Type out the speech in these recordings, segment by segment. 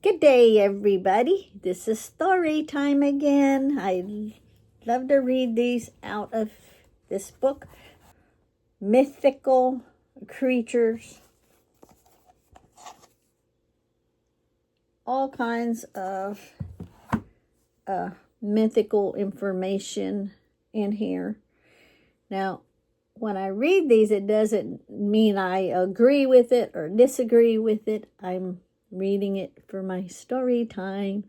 Good day, everybody. This is story time again. I love to read these out of this book, Mythical Creatures. All kinds of mythical information in here. Now, when I read these, it doesn't mean I agree with it or disagree with it. I'm reading it for my story time.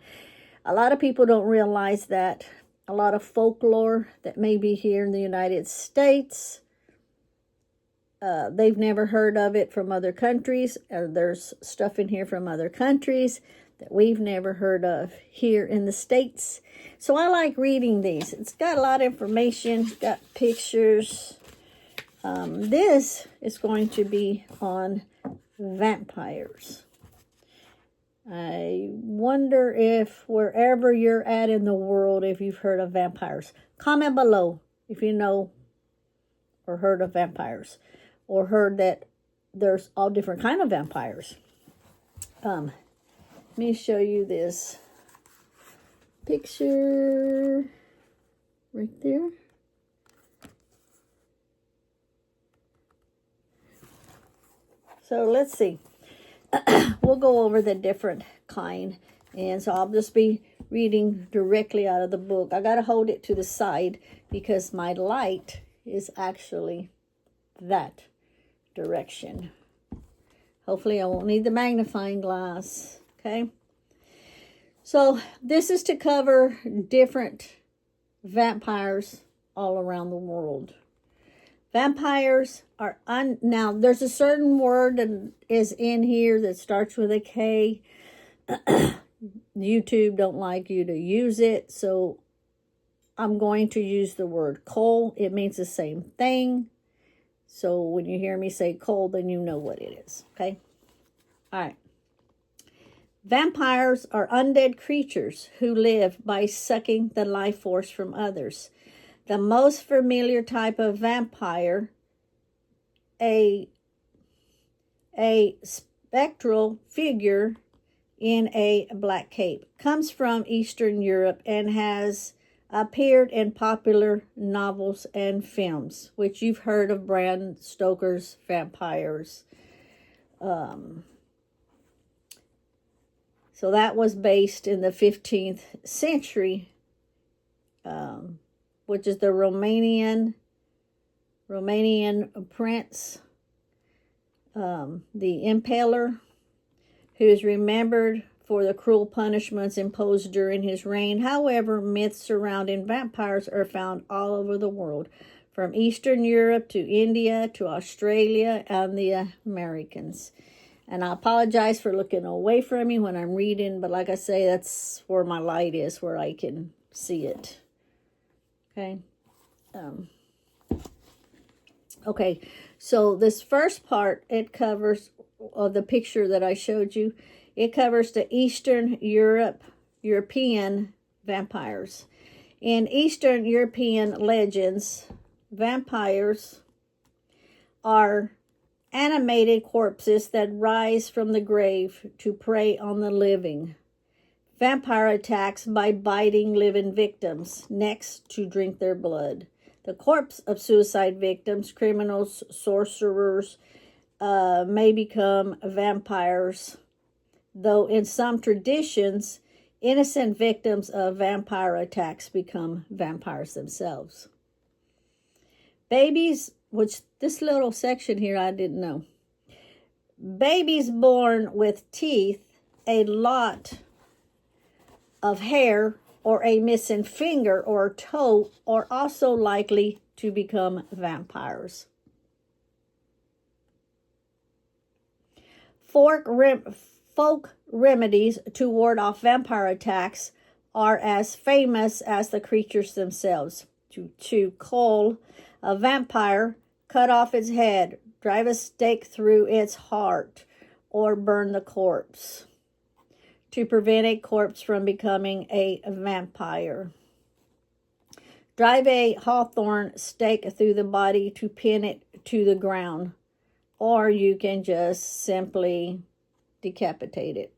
A lot of people don't realize that a lot of folklore that may be here in the United States, they've never heard of it from other countries. There's stuff in here from other countries that we've never heard of here in the States. So I like reading these. It's got a lot of information, got pictures. This is going to be on vampires. I wonder if wherever you're at in the world, if you've heard of vampires. Comment below if you know or heard of vampires, or heard that there's all different kind of vampires. Let me show you this picture right there. So let's see. We'll go over the different kind. And so I'll just be reading directly out of the book. I got to hold it to the side because my light is actually that direction. Hopefully I won't need the magnifying glass. Okay. So this is to cover different vampires all around the world. Vampires are, now there's a certain word that is in here that starts with a K. YouTube don't like you to use it, so I'm going to use the word coal. It means the same thing. So when you hear me say coal, then you know what it is, okay? All right. Vampires are undead creatures who live by sucking the life force from others. The most familiar type of vampire, a spectral figure in a black cape, comes from Eastern Europe and has appeared in popular novels and films, which you've heard of Bram Stoker's vampires. So that was based in the 15th century, which is the Romanian prince, the Impaler, who is remembered for the cruel punishments imposed during his reign. However, myths surrounding vampires are found all over the world, from Eastern Europe to India to Australia and the Americans. And I apologize for looking away from me when I'm reading, but like I say, that's where my light is, where I can see it. Okay. Okay, so this first part, it covers the picture that I showed you. It covers the Eastern European vampires. In Eastern European legends, vampires are animated corpses that rise from the grave to prey on the living. Vampire attacks by biting living victims' necks to drink their blood. The corpse of suicide victims, criminals, sorcerers, may become vampires, though in some traditions, innocent victims of vampire attacks become vampires themselves. Babies, which this little section here I didn't know. Babies born with teeth, a lot of hair, or a missing finger or toe are also likely to become vampires. Folk remedies to ward off vampire attacks are as famous as the creatures themselves. To cull a vampire, cut off its head, drive a stake through its heart, or burn the corpse to prevent a corpse from becoming a vampire. Drive a hawthorn stake through the body to pin it to the ground, or you can just simply decapitate it.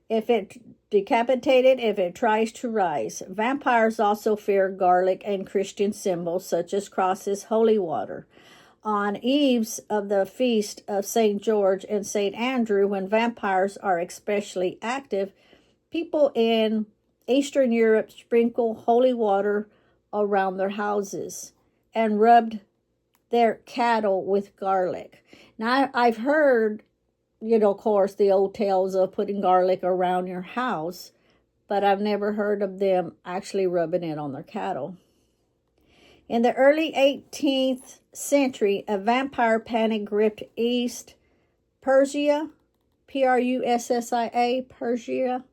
if it decapitated, if it tries to rise. Vampires also fear garlic and Christian symbols such as crosses, holy water. On eves of the feast of St. George and St. Andrew, when vampires are especially active, people in Eastern Europe sprinkle holy water around their houses and rubbed their cattle with garlic. Now, I've heard, of course, the old tales of putting garlic around your house, but I've never heard of them actually rubbing it on their cattle. In the early 18th century, a vampire panic gripped East Prussia, Prussia, Persia,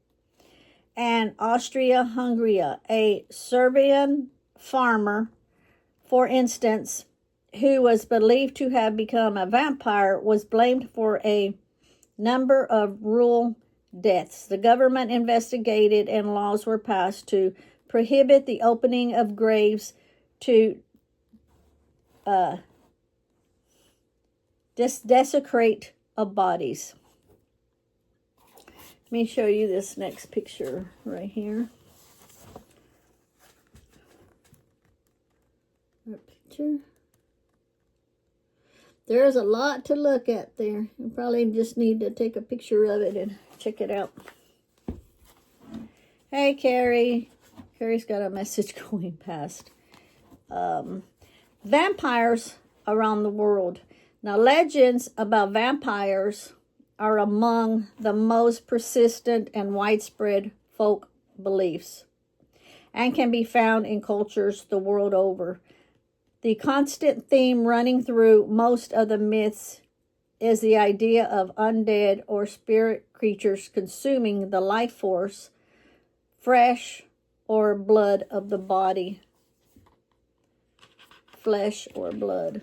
and Austria-Hungary. A Serbian farmer, for instance, who was believed to have become a vampire, was blamed for a number of rural deaths. The government investigated and laws were passed to prohibit the opening of graves to desecrate of bodies. Let me show you this next picture right here. That picture. There's a lot to look at there. You probably just need to take a picture of it and check it out. Hey, Carrie. Carrie's got a message going past. Vampires around the world. Now, legends about vampires are among the most persistent and widespread folk beliefs and can be found in cultures the world over. The constant theme running through most of the myths is the idea of undead or spirit creatures consuming the life force, flesh, or blood of the body. Flesh or blood.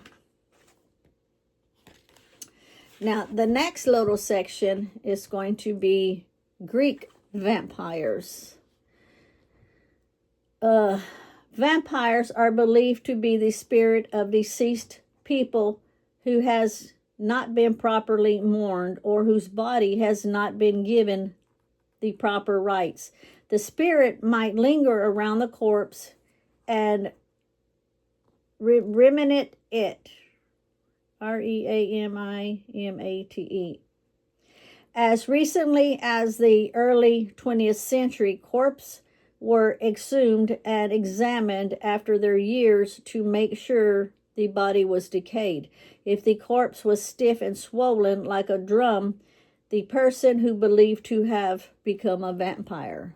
Now, the next little section is going to be Greek vampires. Vampires are believed to be the spirit of deceased people who has not been properly mourned or whose body has not been given the proper rites. The spirit might linger around the corpse and reanimate it. Reanimate. As recently as the early 20th century, corpses were exhumed and examined after their years to make sure the body was decayed. If the corpse was stiff and swollen like a drum, the person who believed to have become a vampire.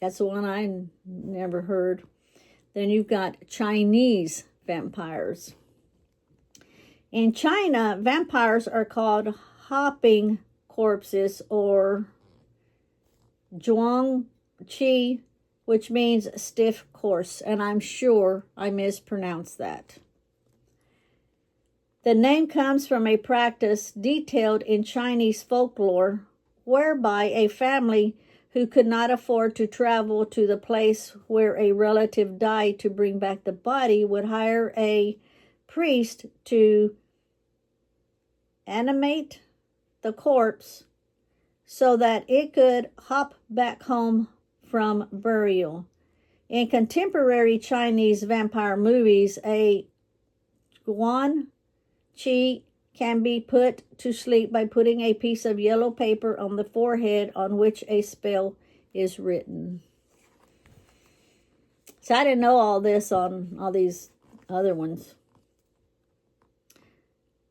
That's the one I never heard. Then you've got Chinese vampires. In China, vampires are called hopping corpses or zhuang qi, which means stiff corpse, and I'm sure I mispronounced that. The name comes from a practice detailed in Chinese folklore whereby a family who could not afford to travel to the place where a relative died to bring back the body would hire a priest to animate the corpse so that it could hop back home from burial. In contemporary Chinese vampire movies, a guan qi can be put to sleep by putting a piece of yellow paper on the forehead on which a spell is written. So I didn't know all this on all these other ones.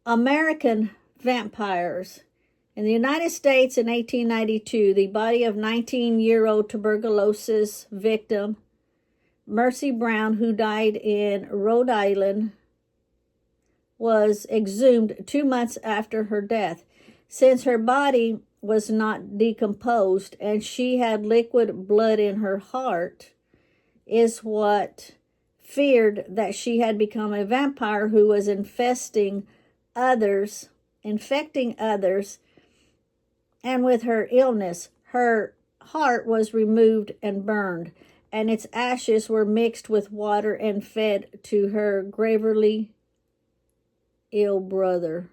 American vampires. In the United States in 1892, the body of 19-year-old tuberculosis victim Mercy Brown, who died in Rhode Island, was exhumed 2 months after her death. Since her body was not decomposed and she had liquid blood in her heart, is what feared that she had become a vampire who was infecting others, and with her illness, her heart was removed and burned, and its ashes were mixed with water and fed to her gravely ill brother.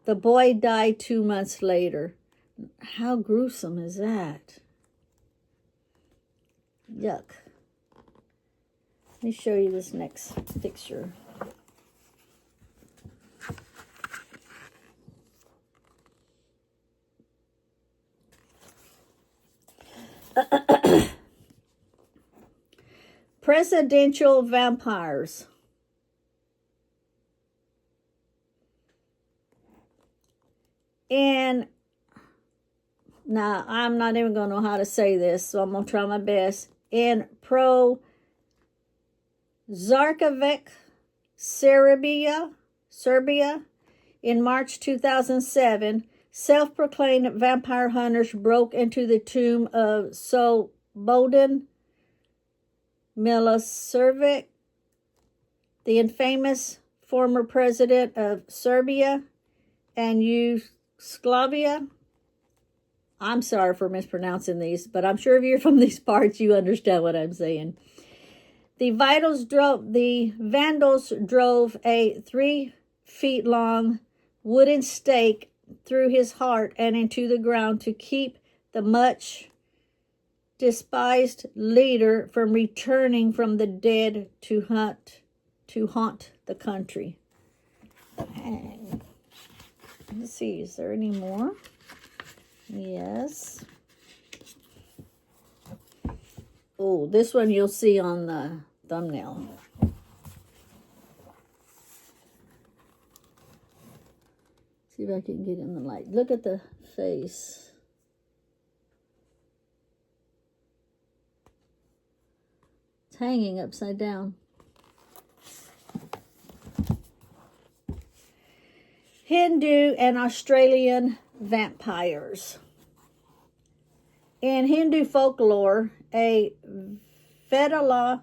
The boy died 2 months later. How gruesome is that? Yuck. Let me show you this next picture. Presidential vampires. And now I'm not even going to know how to say this, so I'm going to try my best. In Zarkovic, Serbia, in March 2007, self-proclaimed vampire hunters broke into the tomb of Slobodan Milosevic, the infamous former president of Serbia and Yugoslavia. I'm sorry for mispronouncing these, but I'm sure if you're from these parts, you understand what I'm saying. The vandals drove a 3 feet long wooden stake through his heart and into the ground to keep the much despised leader from returning from the dead to haunt the country. And let's see, is there any more? Yes. Oh, this one you'll see on the thumbnail. See if I can get in the light. Look at the face. It's hanging upside down. Hindu and Australian vampires. In Hindu folklore, a Vetala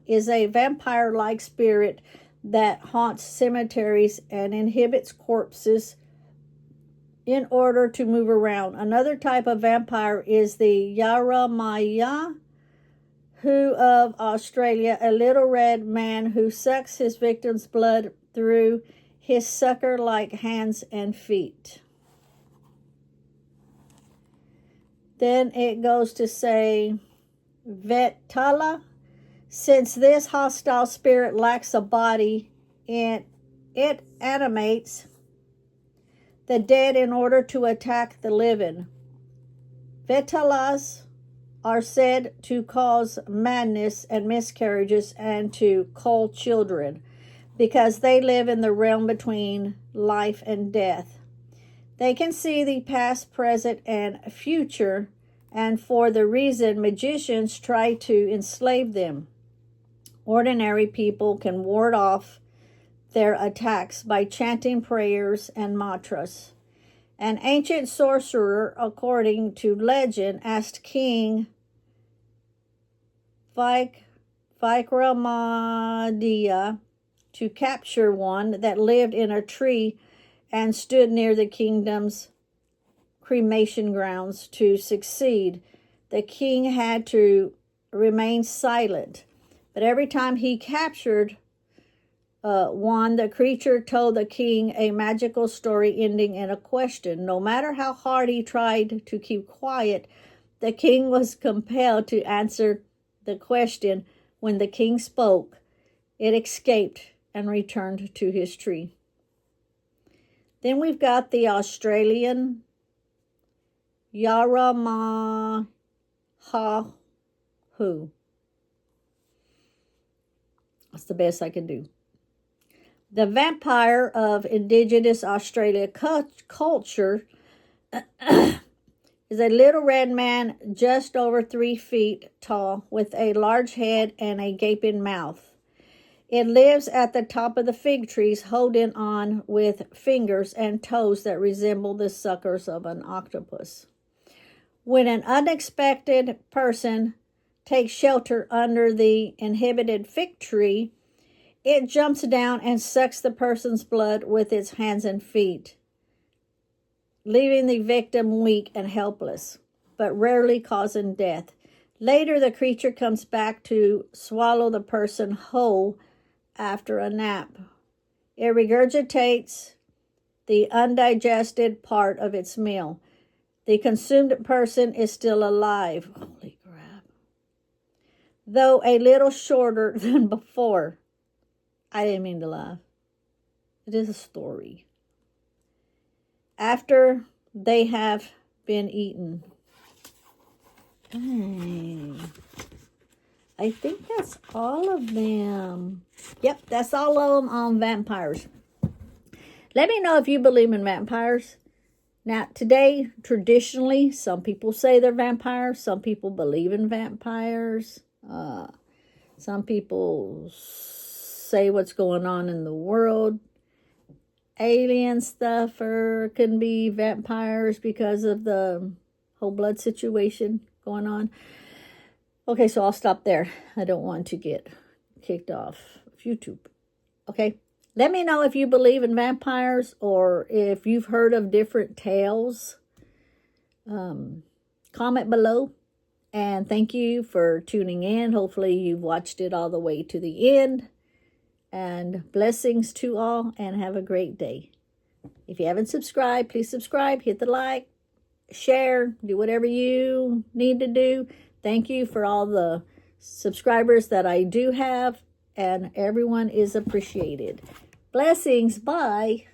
is a vampire-like spirit that haunts cemeteries and inhibits corpses in order to move around. Another type of vampire is the Yaramaya, who of Australia, a little red man who sucks his victim's blood through his sucker-like hands and feet. Then it goes to say, Vetala, since this hostile spirit lacks a body, it animates the dead in order to attack the living. Vetalas are said to cause madness and miscarriages and to cull children because they live in the realm between life and death. They can see the past, present, and future, and for the reason magicians try to enslave them. Ordinary people can ward off their attacks by chanting prayers and mantras. An ancient sorcerer, according to legend, asked King Vikramaditya to capture one that lived in a tree and stood near the kingdom's cremation grounds. To succeed, the king had to remain silent. But every time he captured one, the creature told the king a magical story ending in a question. No matter how hard he tried to keep quiet, the king was compelled to answer the question. When the king spoke, it escaped and returned to his tree. Then we've got the Australian Yaramahahu. That's the best I can do. The vampire of indigenous Australia culture is a little red man just over 3 feet tall with a large head and a gaping mouth. It lives at the top of the fig trees, holding on with fingers and toes that resemble the suckers of an octopus. When an unexpected person takes shelter under the inhibited fig tree, it jumps down and sucks the person's blood with its hands and feet, leaving the victim weak and helpless, but rarely causing death. Later, the creature comes back to swallow the person whole after a nap. It regurgitates the undigested part of its meal. The consumed person is still alive. Holy crap. Though a little shorter than before. I didn't mean to laugh. It is a story. After they have been eaten. Dang. I think that's all of them. Yep, that's all of them on vampires. Let me know if you believe in vampires. Now, today, traditionally, some people say they're vampires. Some people believe in vampires. Some people say what's going on in the world. Alien stuff or can be vampires because of the whole blood situation going on. Okay, so I'll stop there. I don't want to get kicked off of YouTube. Okay, let me know if you believe in vampires or if you've heard of different tales. Comment below. And thank you for tuning in. Hopefully you've watched it all the way to the end. And blessings to all and have a great day. If you haven't subscribed, please subscribe. Hit the like, share, do whatever you need to do. Thank you for all the subscribers that I do have. And everyone is appreciated. Blessings. Bye.